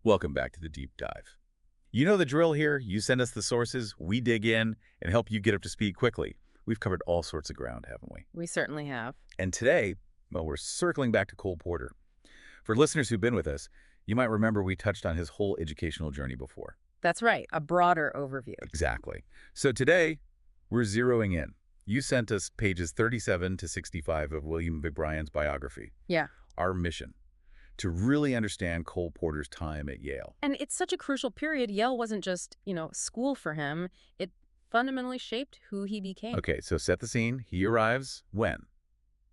Welcome back to the deep dive. You know the drill here. You send us the sources, we dig in, and help you get up to speed quickly. We've covered all sorts of ground, haven't we? We certainly have. And today, well, we're circling back to Cole Porter. For listeners who've been with us, you might remember we touched on his whole educational journey before. That's right, a broader overview. Exactly. So today, we're zeroing in. You sent us pages 37 to 65 of William McBrien's biography. Yeah. Our mission, to really understand Cole Porter's time at Yale. And it's such a crucial period. Yale wasn't just, school for him. It fundamentally shaped who he became. Okay, so set the scene. He arrives when?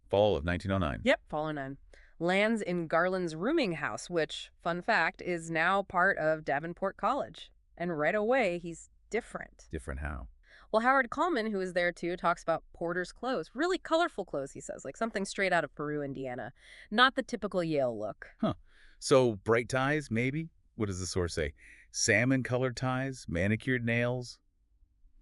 Fall of 1909. Yep, fall 09. Lands in Garland's rooming house, which, fun fact, is now part of Davenport College. And right away, he's different. Different how? Well, Howard Coleman, who is there too, talks about Porter's clothes. Really colorful clothes, he says, like something straight out of Peru, Indiana. Not the typical Yale look. Huh. So bright ties, maybe? What does the source say? Salmon-colored ties, manicured nails?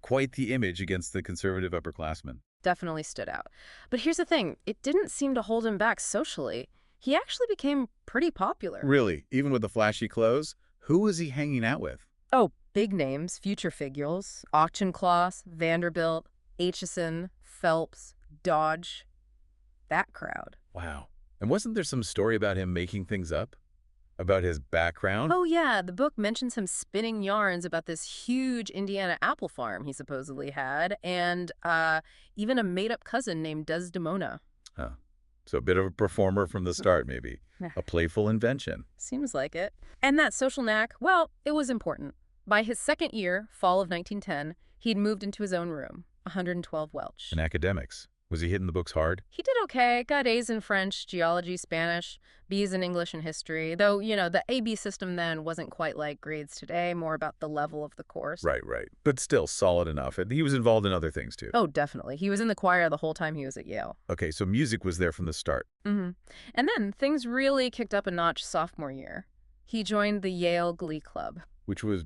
Quite the image against the conservative upperclassmen. Definitely stood out. But here's the thing. It didn't seem to hold him back socially. He actually became pretty popular. Really? Even with the flashy clothes? Who was he hanging out with? Oh, big names, future figures, Auchincloss, Vanderbilt, Aitchison, Phelps, Dodge. That crowd. Wow. And wasn't there some story about him making things up? About his background? Oh, yeah. The book mentions him spinning yarns about this huge Indiana apple farm he supposedly had, and even a made-up cousin named Desdemona. Huh. So a bit of a performer from the start, maybe. A playful invention. Seems like it. And that social knack, well, it was important. By his second year, fall of 1910, he'd moved into his own room, 112 Welch. In academics, was he hitting the books hard? He did okay. Got A's in French, geology, Spanish, B's in English and history. Though, the A-B system then wasn't quite like grades today, more about the level of the course. Right. But still solid enough. And he was involved in other things, too. Oh, definitely. He was in the choir the whole time he was at Yale. Okay, so music was there from the start. Mm-hmm. And then things really kicked up a notch sophomore year. He joined the Yale Glee Club. Which was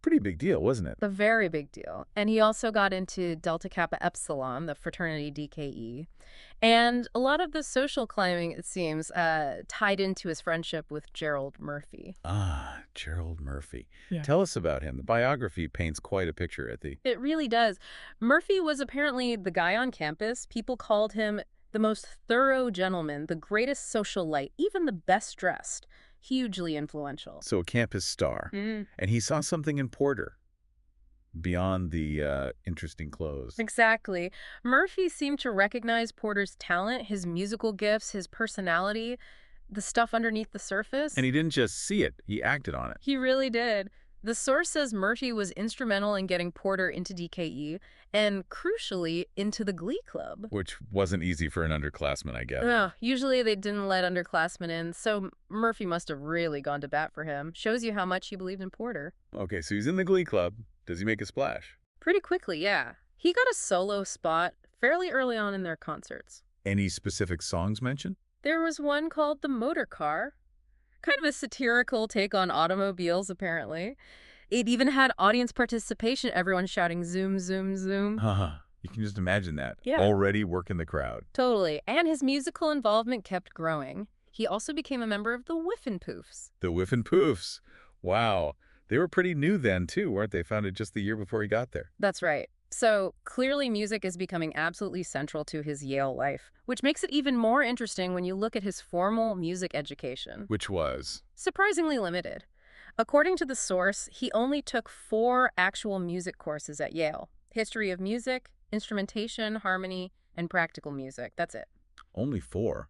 pretty big deal, wasn't it? A very big deal. And he also got into Delta Kappa Epsilon, the fraternity DKE. And a lot of the social climbing, it seems, tied into his friendship with Gerald Murphy. Ah, Gerald Murphy. Yeah. Tell us about him. The biography paints quite a picture at the... It really does. Murphy was apparently the guy on campus. People called him the most thorough gentleman, the greatest socialite, even the best dressed. Hugely influential. So a campus star. Mm. And he saw something in Porter beyond the interesting clothes. Exactly. Murphy seemed to recognize Porter's talent, his musical gifts, his personality, the stuff underneath the surface. And he didn't just see it, he acted on it. He really did. The source says Murphy was instrumental in getting Porter into DKE and, crucially, into the Glee Club. Which wasn't easy for an underclassman, I guess. No, usually they didn't let underclassmen in, so Murphy must have really gone to bat for him. Shows you how much he believed in Porter. Okay, so he's in the Glee Club. Does he make a splash? Pretty quickly, yeah. He got a solo spot fairly early on in their concerts. Any specific songs mentioned? There was one called The Motor Car. Kind of a satirical take on automobiles, apparently. It even had audience participation, everyone shouting zoom, zoom, zoom. You can just imagine that. Yeah. Already working the crowd. Totally. And his musical involvement kept growing. He also became a member of the Whiffenpoofs. The Whiffenpoofs. Wow. They were pretty new then, too, weren't they? Founded just the year before he got there. That's right. So clearly music is becoming absolutely central to his Yale life, which makes it even more interesting when you look at his formal music education. Which was? Surprisingly limited. According to the source, he only took 4 actual music courses at Yale. History of music, instrumentation, harmony, and practical music. That's it. Only 4?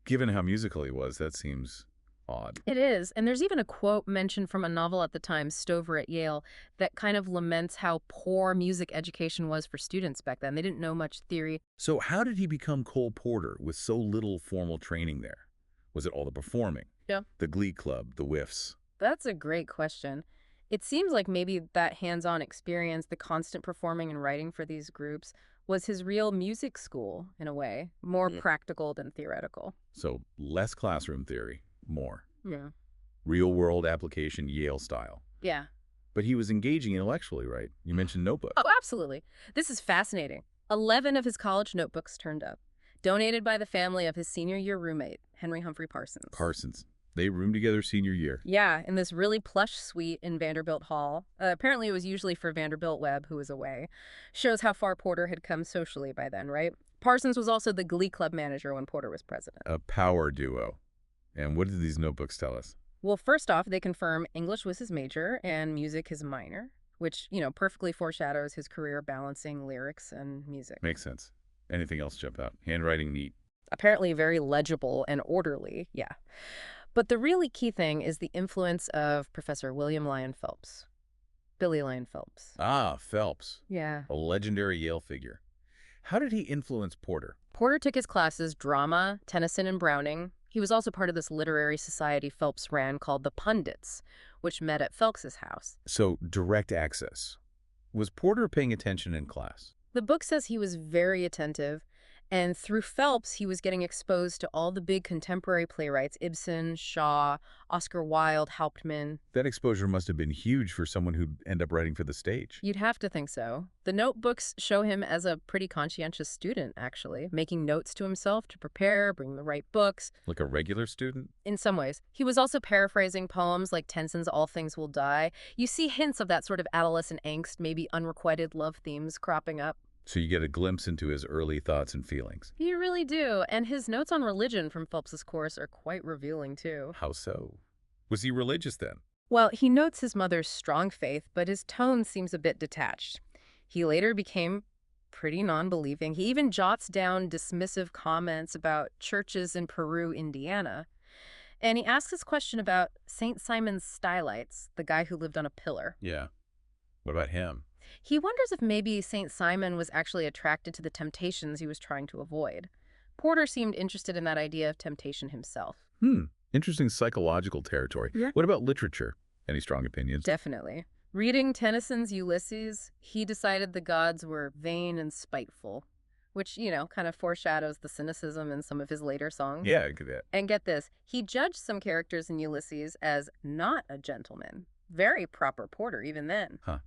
Given how musical he was, that seems odd. It is. And there's even a quote mentioned from a novel at the time, Stover at Yale, that kind of laments how poor music education was for students back then. They didn't know much theory. So how did he become Cole Porter with so little formal training there? Was it all the performing? Yeah. The Glee Club, the whiffs? That's a great question. It seems like maybe that hands-on experience, the constant performing and writing for these groups, was his real music school, in a way. More practical than theoretical. So less classroom theory, more. Yeah. Real-world application, Yale style. Yeah. But he was engaging intellectually, right? You mentioned notebooks. Oh, absolutely. This is fascinating. 11 of his college notebooks turned up, donated by the family of his senior year roommate, Henry Humphrey Parsons. Parsons. They roomed together senior year. Yeah, in this really plush suite in Vanderbilt Hall. Apparently, it was usually for Vanderbilt Webb, who was away. Shows how far Porter had come socially by then, right? Parsons was also the Glee Club manager when Porter was president. A power duo. And what did these notebooks tell us? Well, first off, they confirm English was his major and music his minor, which, perfectly foreshadows his career balancing lyrics and music. Makes sense. Anything else jump out? Handwriting neat. Apparently very legible and orderly, yeah. But the really key thing is the influence of Professor William Lyon Phelps. Billy Lyon Phelps. Ah, Phelps. Yeah. A legendary Yale figure. How did he influence Porter? Porter took his classes drama, Tennyson, and Browning. He was also part of this literary society Phelps ran called the Pundits, which met at Phelps's house. So, direct access. Was Porter paying attention in class? The book says he was very attentive, and through Phelps, he was getting exposed to all the big contemporary playwrights, Ibsen, Shaw, Oscar Wilde, Hauptmann. That exposure must have been huge for someone who'd end up writing for the stage. You'd have to think so. The notebooks show him as a pretty conscientious student, actually, making notes to himself to prepare, bring the right books. Like a regular student? In some ways. He was also paraphrasing poems like Tenson's All Things Will Die. You see hints of that sort of adolescent angst, maybe unrequited love themes cropping up. So you get a glimpse into his early thoughts and feelings. You really do, and his notes on religion from Phelps's course are quite revealing, too. How so? Was he religious then? Well, he notes his mother's strong faith, but his tone seems a bit detached. He later became pretty non-believing. He even jots down dismissive comments about churches in Peru, Indiana. And he asks this question about St. Simon's Stylites, the guy who lived on a pillar. Yeah. What about him? He wonders if maybe St. Simon was actually attracted to the temptations he was trying to avoid. Porter seemed interested in that idea of temptation himself. Interesting psychological territory. Yeah. What about literature? Any strong opinions? Definitely. Reading Tennyson's Ulysses, he decided the gods were vain and spiteful, which, kind of foreshadows the cynicism in some of his later songs. Yeah, I get that. And get this, he judged some characters in Ulysses as not a gentleman. Very proper Porter, even then. Huh.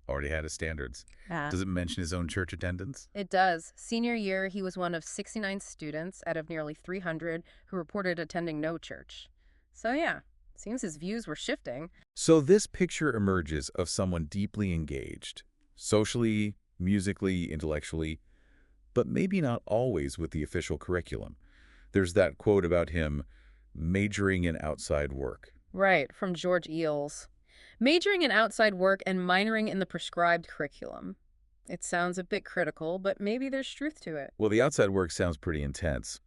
Already had his standards. Yeah. Does it mention his own church attendance? It does. Senior year, he was one of 69 students out of nearly 300 who reported attending no church. So yeah, seems his views were shifting. So this picture emerges of someone deeply engaged, socially, musically, intellectually, but maybe not always with the official curriculum. There's that quote about him majoring in outside work. Right, from George Eales. Majoring in outside work and minoring in the prescribed curriculum. It sounds a bit critical, but maybe there's truth to it. Well, the outside work sounds pretty intense.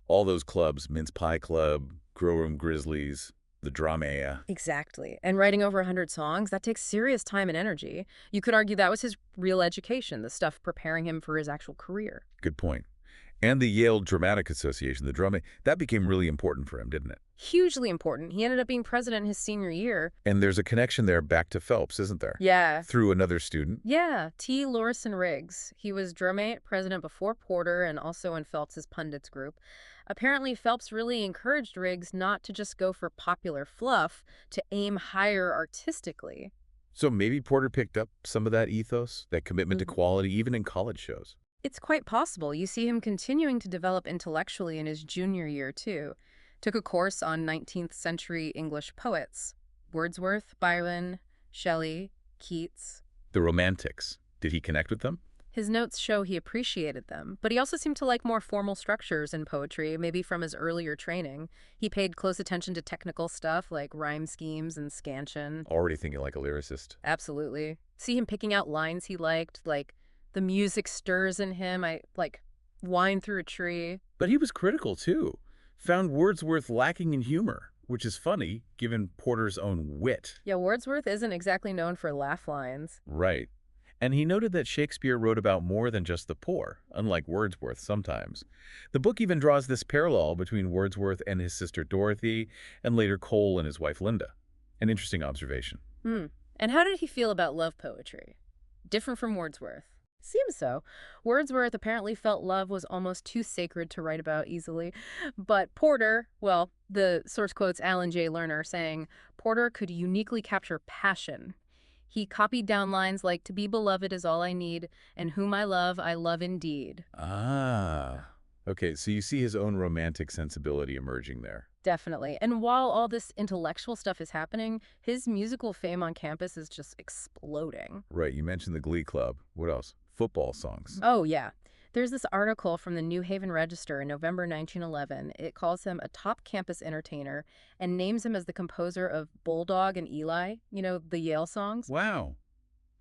All those clubs, Mince Pie Club, Grow Room Grizzlies, the Dramea. Exactly. And writing over 100 songs, that takes serious time and energy. You could argue that was his real education, the stuff preparing him for his actual career. Good point. And the Yale Dramatic Association, the Dramea, that became really important for him, didn't it? Hugely important. He ended up being president his senior year. And there's a connection there back to Phelps, isn't there? Yeah. Through another student. Yeah, T. Lorison Riggs. He was Dramate president before Porter and also in Phelps's pundits group. Apparently, Phelps really encouraged Riggs not to just go for popular fluff, to aim higher artistically. So maybe Porter picked up some of that ethos, that commitment to quality, even in college shows. It's quite possible. You see him continuing to develop intellectually in his junior year, too. Took a course on 19th century English poets. Wordsworth, Byron, Shelley, Keats. The Romantics. Did he connect with them? His notes show he appreciated them, but he also seemed to like more formal structures in poetry, maybe from his earlier training. He paid close attention to technical stuff like rhyme schemes and scansion. Already thinking like a lyricist. Absolutely. See him picking out lines he liked, like, the music stirs in him, wine through a tree. But he was critical, too. Found Wordsworth lacking in humor, which is funny, given Porter's own wit. Yeah, Wordsworth isn't exactly known for laugh lines. Right. And he noted that Shakespeare wrote about more than just the poor, unlike Wordsworth sometimes. The book even draws this parallel between Wordsworth and his sister Dorothy, and later Cole and his wife Linda. An interesting observation. And how did he feel about love poetry? Different from Wordsworth. Seems so. Wordsworth apparently felt love was almost too sacred to write about easily. But Porter, well, the source quotes Alan J. Lerner saying, Porter could uniquely capture passion. He copied down lines like, "To be beloved is all I need, and whom I love indeed." Ah. Okay, so you see his own romantic sensibility emerging there. Definitely. And while all this intellectual stuff is happening, his musical fame on campus is just exploding. Right, you mentioned the Glee Club. What else? Football songs. Oh, yeah. There's this article from the New Haven Register in November 1911. It calls him a top campus entertainer and names him as the composer of Bulldog and Eli, the Yale songs. Wow.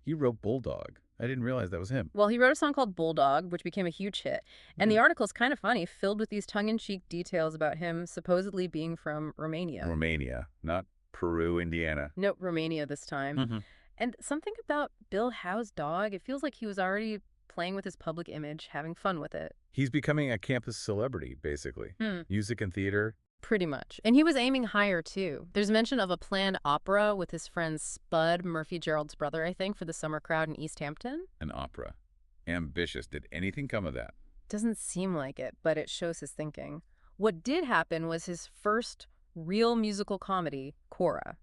He wrote Bulldog. I didn't realize that was him. Well, he wrote a song called Bulldog, which became a huge hit. And the article's kind of funny, filled with these tongue-in-cheek details about him supposedly being from Romania. Romania, not Peru, Indiana. No, Romania this time. And something about Bill Howe's dog, it feels like he was already playing with his public image, having fun with it. He's becoming a campus celebrity, basically. Music and theater. Pretty much. And he was aiming higher, too. There's mention of a planned opera with his friend Spud, Murphy Gerald's brother, I think, for the summer crowd in East Hampton. An opera. Ambitious. Did anything come of that? Doesn't seem like it, but it shows his thinking. What did happen was his first real musical comedy, Cora.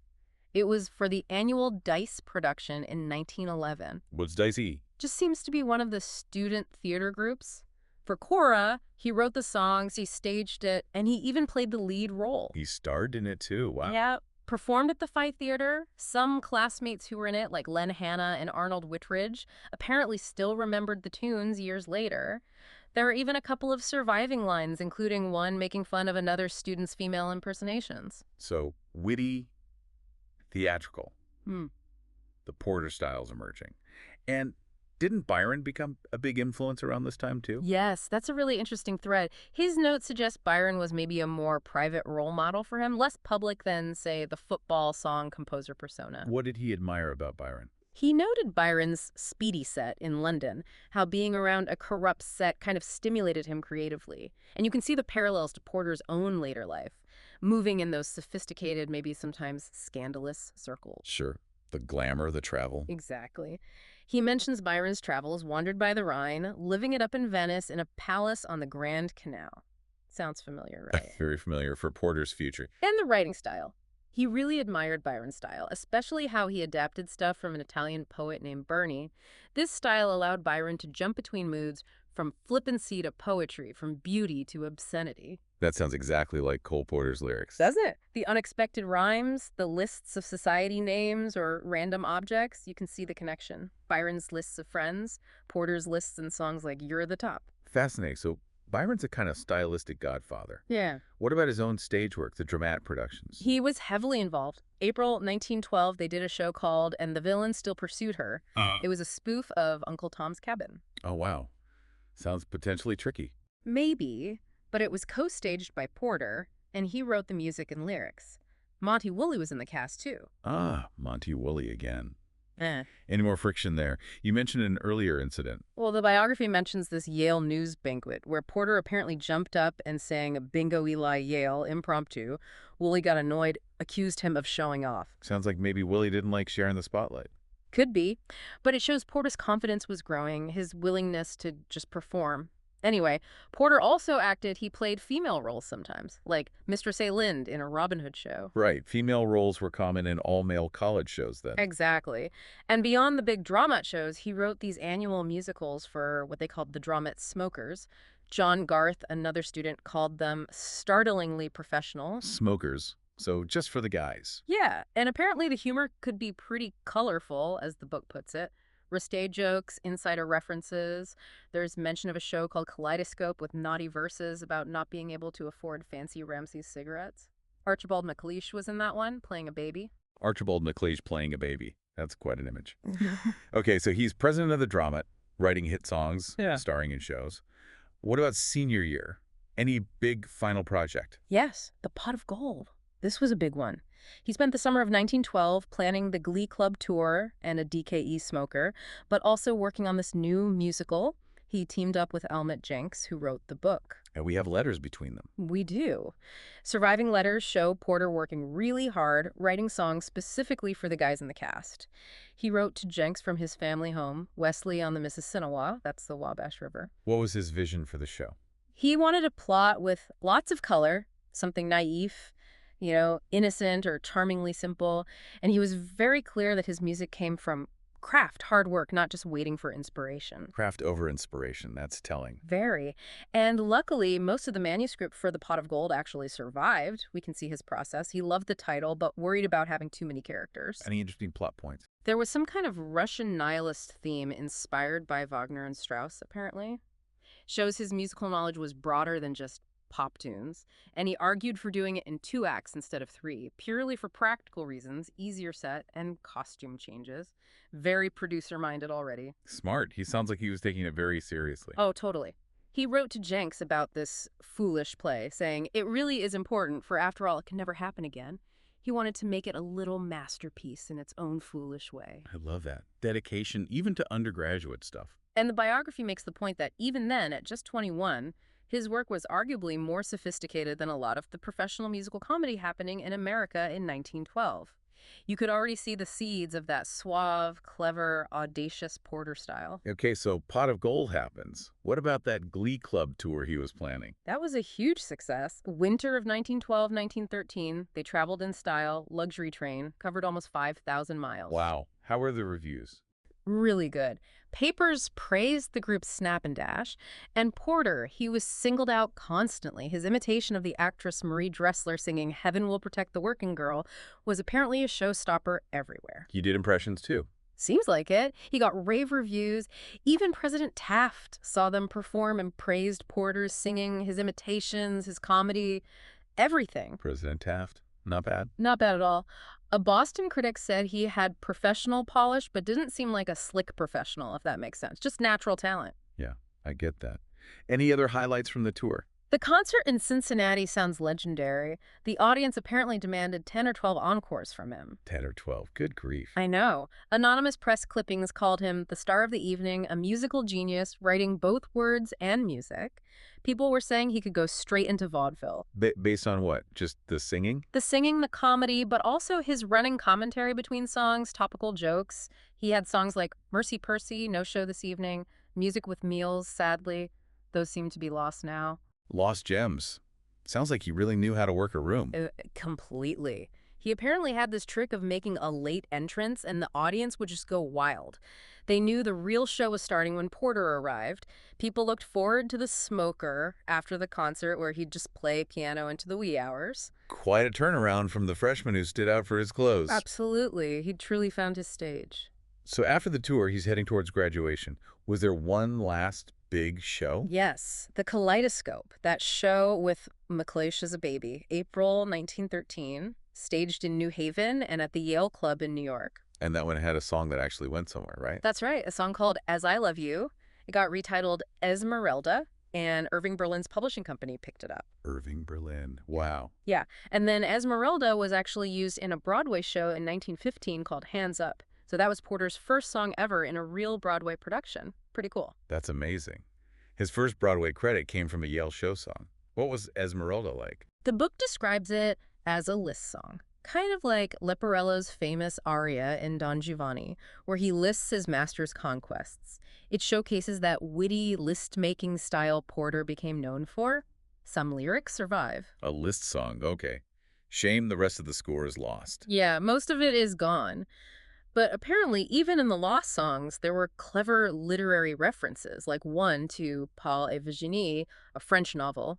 It was for the annual Dice production in 1911. What's Dicey? Just seems to be one of the student theater groups. For Cora, he wrote the songs, he staged it, and he even played the lead role. He starred in it too. Wow. Yeah, performed at the Phi Theater. Some classmates who were in it, like Len Hanna and Arnold Whitridge, apparently still remembered the tunes years later. There are even a couple of surviving lines, including one making fun of another student's female impersonations. So, witty, theatrical. Hmm. The Porter style's emerging. And didn't Byron become a big influence around this time too? Yes, that's a really interesting thread. His note suggests Byron was maybe a more private role model for him, less public than, say, the football song composer persona. What did he admire about Byron? He noted Byron's Speedy set in London, how being around a corrupt set kind of stimulated him creatively. And you can see the parallels to Porter's own later life, moving in those sophisticated, maybe sometimes scandalous circles. Sure. The glamour, the travel. Exactly. He mentions Byron's travels, wandered by the Rhine, living it up in Venice in a palace on the Grand Canal. Sounds familiar, right? Very familiar for Porter's future. And the writing style. He really admired Byron's style, especially how he adapted stuff from an Italian poet named Burney. This style allowed Byron to jump between moods from flippancy to poetry, from beauty to obscenity. That sounds exactly like Cole Porter's lyrics. Doesn't it? The unexpected rhymes, the lists of society names or random objects, you can see the connection. Byron's lists of friends, Porter's lists in songs like You're the Top. Fascinating. So Byron's a kind of stylistic godfather. Yeah. What about his own stage work, the dramatic productions? He was heavily involved. April 1912, they did a show called And the Villain Still Pursued Her. It was a spoof of Uncle Tom's Cabin. Oh, wow. Sounds potentially tricky. Maybe, but it was co-staged by Porter, and he wrote the music and lyrics. Monty Woolley was in the cast, too. Ah, Monty Woolley again. Any more friction there? You mentioned an earlier incident. Well, the biography mentions this Yale news banquet where Porter apparently jumped up and sang a Bingo Eli Yale impromptu. Woolley got annoyed, accused him of showing off. Sounds like maybe Woolley didn't like sharing the spotlight. Could be, but it shows Porter's confidence was growing, his willingness to just perform. Anyway, Porter also he played female roles sometimes, like Mistress A. Lind in a Robin Hood show. Right. Female roles were common in all-male college shows then. Exactly. And beyond the big dramat shows, he wrote these annual musicals for what they called the Dramat Smokers. John Garth, another student, called them startlingly professional. Smokers. So just for the guys. Yeah, and apparently the humor could be pretty colorful, as the book puts it. Risque jokes, insider references. There's mention of a show called Kaleidoscope with naughty verses about not being able to afford fancy Ramsey's cigarettes. Archibald MacLeish was in that one, playing a baby. Archibald MacLeish playing a baby. That's quite an image. Okay, so he's president of the Dramat, writing hit songs, starring in shows. What about senior year? Any big final project? Yes, The Pot of Gold. This was a big one. He spent the summer of 1912 planning the Glee Club tour and a DKE smoker, but also working on this new musical. He teamed up with Almut Jenks, who wrote the book. And we have letters between them. We do. Surviving letters show Porter working really hard, writing songs specifically for the guys in the cast. He wrote to Jenks from his family home, Wesley on the Mississinawa, that's the Wabash River. What was his vision for the show? He wanted a plot with lots of color, something naif, innocent or charmingly simple. And he was very clear that his music came from craft, hard work, not just waiting for inspiration. Craft over inspiration, that's telling. Very. And luckily, most of the manuscript for The Pot of Gold actually survived. We can see his process. He loved the title, but worried about having too many characters. Any interesting plot points? There was some kind of Russian nihilist theme inspired by Wagner and Strauss, apparently. Shows his musical knowledge was broader than just pop tunes, and he argued for doing it in 2 acts instead of 3, purely for practical reasons, easier set, and costume changes. Very producer-minded already. Smart. He sounds like he was taking it very seriously. Oh, totally. He wrote to Jenks about this foolish play, saying, "It really is important, for after all, it can never happen again." He wanted to make it a little masterpiece in its own foolish way. I love that. Dedication, even to undergraduate stuff. And the biography makes the point that even then, at just 21, his work was arguably more sophisticated than a lot of the professional musical comedy happening in America in 1912. You could already see the seeds of that suave, clever, audacious Porter style. Okay, so Pot of Gold happens. What about that Glee Club tour he was planning? That was a huge success. Winter of 1912-1913, they traveled in style, luxury train, covered almost 5,000 miles. Wow. How were the reviews? Really good. Papers praised the group's snap and dash, and Porter, he was singled out constantly. His imitation of the actress Marie Dressler singing "Heaven Will Protect the Working Girl" was apparently a showstopper everywhere. You did impressions too. Seems like it. He got rave reviews. Even President Taft saw them perform and praised Porter's singing, his imitations, his comedy, everything. President Taft, not bad. Not bad at all. A Boston critic said he had professional polish, but didn't seem like a slick professional, if that makes sense. Just natural talent. Yeah, I get that. Any other highlights from the tour? The concert in Cincinnati sounds legendary. The audience apparently demanded 10 or 12 encores from him. 10 or 12. Good grief. I know. Anonymous press clippings called him the star of the evening, a musical genius, writing both words and music. People were saying he could go straight into vaudeville. Based on what? Just the singing? The singing, the comedy, but also his running commentary between songs, topical jokes. He had songs like Mercy Percy, No Show This Evening, Music with Meals, sadly. Those seem to be lost now. Lost gems. Sounds like he really knew how to work a room. Completely. He apparently had this trick of making a late entrance and the audience would just go wild. They knew the real show was starting when Porter arrived. People looked forward to the smoker after the concert where he'd just play piano into the wee hours. Quite a turnaround from the freshman who stood out for his clothes. Absolutely. He'd truly found his stage. So after the tour, he's heading towards graduation. Was there one last big show? Yes, the Kaleidoscope, that show with McLeish as a baby, April 1913, staged in New Haven and at the Yale Club in New York. And that one had a song that actually went somewhere, right? That's right, a song called As I Love You. It got retitled Esmeralda, and Irving Berlin's publishing company picked it up. Irving Berlin. Wow. Yeah, and then Esmeralda was actually used in a Broadway show in 1915 called Hands Up. So that was Porter's first song ever in a real Broadway production. Pretty cool. That's amazing. His first Broadway credit came from a Yale show song. What was Esmeralda like? The book describes it as a Liszt song, kind of like Leporello's famous aria in Don Giovanni, where he lists his master's conquests. It showcases that witty, list-making style Porter became known for. Some lyrics survive. A Liszt song, okay. Shame the rest of the score is lost. Yeah, most of it is gone. But apparently, even in the lost songs, there were clever literary references, like one to Paul et Virginie, a French novel.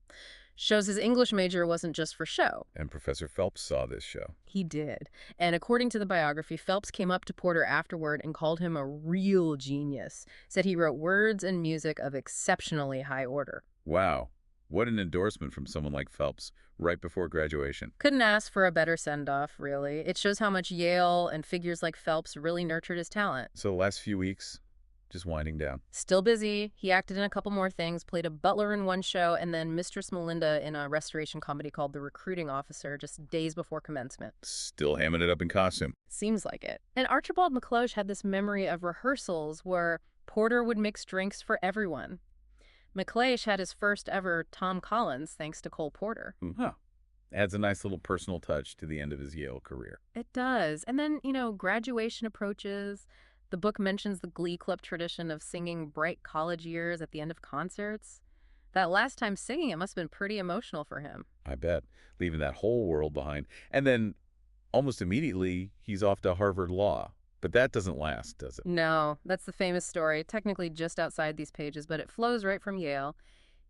Shows his English major wasn't just for show. And Professor Phelps saw this show. He did. And according to the biography, Phelps came up to Porter afterward and called him a real genius. Said he wrote words and music of exceptionally high order. Wow. What an endorsement from someone like Phelps right before graduation. Couldn't ask for a better send-off, really. It shows how much Yale and figures like Phelps really nurtured his talent. So the last few weeks, just winding down. Still busy. He acted in a couple more things, played a butler in one show, and then Mistress Melinda in a restoration comedy called The Recruiting Officer just days before commencement. Still hamming it up in costume. Seems like it. And Archibald McLeish had this memory of rehearsals where Porter would mix drinks for everyone. McLeish had his first ever Tom Collins thanks to Cole Porter. Huh. Adds a nice little personal touch to the end of his Yale career. It does. And then, graduation approaches. The book mentions the Glee Club tradition of singing bright college years at the end of concerts. That last time singing, it must have been pretty emotional for him. I bet. Leaving that whole world behind. And then, almost immediately, he's off to Harvard Law. But that doesn't last, does it? No, that's the famous story, technically just outside these pages, but it flows right from Yale.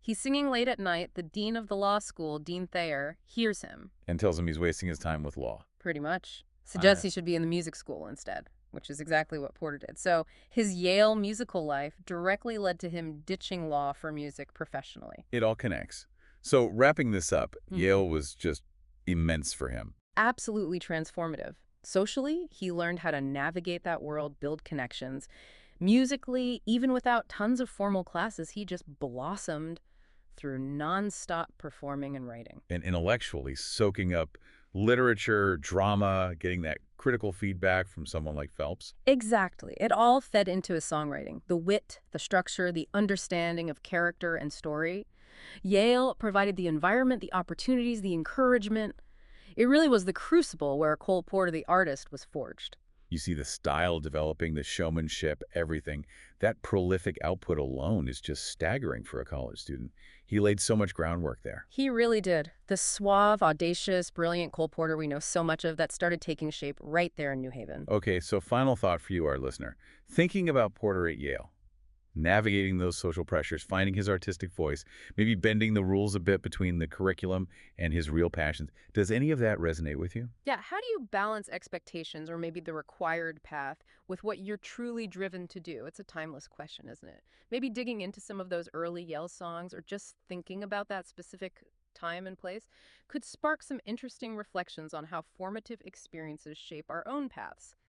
He's singing late at night. The dean of the law school, Dean Thayer, hears him, And tells him he's wasting his time with law. pretty much. I, Suggests he should be in the music school instead, which is exactly what Porter did. So his Yale musical life directly led to him ditching law for music professionally. it all connects. So wrapping this up, Mhm. Yale was just immense for him. Absolutely transformative. Socially, he learned how to navigate that world, build connections. Musically, even without tons of formal classes, he just blossomed through nonstop performing and writing. And intellectually soaking up literature, drama, getting that critical feedback from someone like Phelps. Exactly. It all fed into his songwriting. The wit, the structure, the understanding of character and story. Yale provided the environment, the opportunities, the encouragement. It really was the crucible where Cole Porter, the artist, was forged. You see the style developing, the showmanship, everything. That prolific output alone is just staggering for a college student. He laid so much groundwork there. He really did. The suave, audacious, brilliant Cole Porter we know so much of that started taking shape right there in New Haven. Okay, so final thought for you, our listener. Thinking about Porter at Yale, navigating those social pressures, finding his artistic voice, maybe bending the rules a bit between the curriculum and his real passions. Does any of that resonate with you? Yeah, how do you balance expectations or maybe the required path with what you're truly driven to do? It's a timeless question, isn't it? Maybe digging into some of those early Yale songs or just thinking about that specific time and place could spark some interesting reflections on how formative experiences shape our own paths.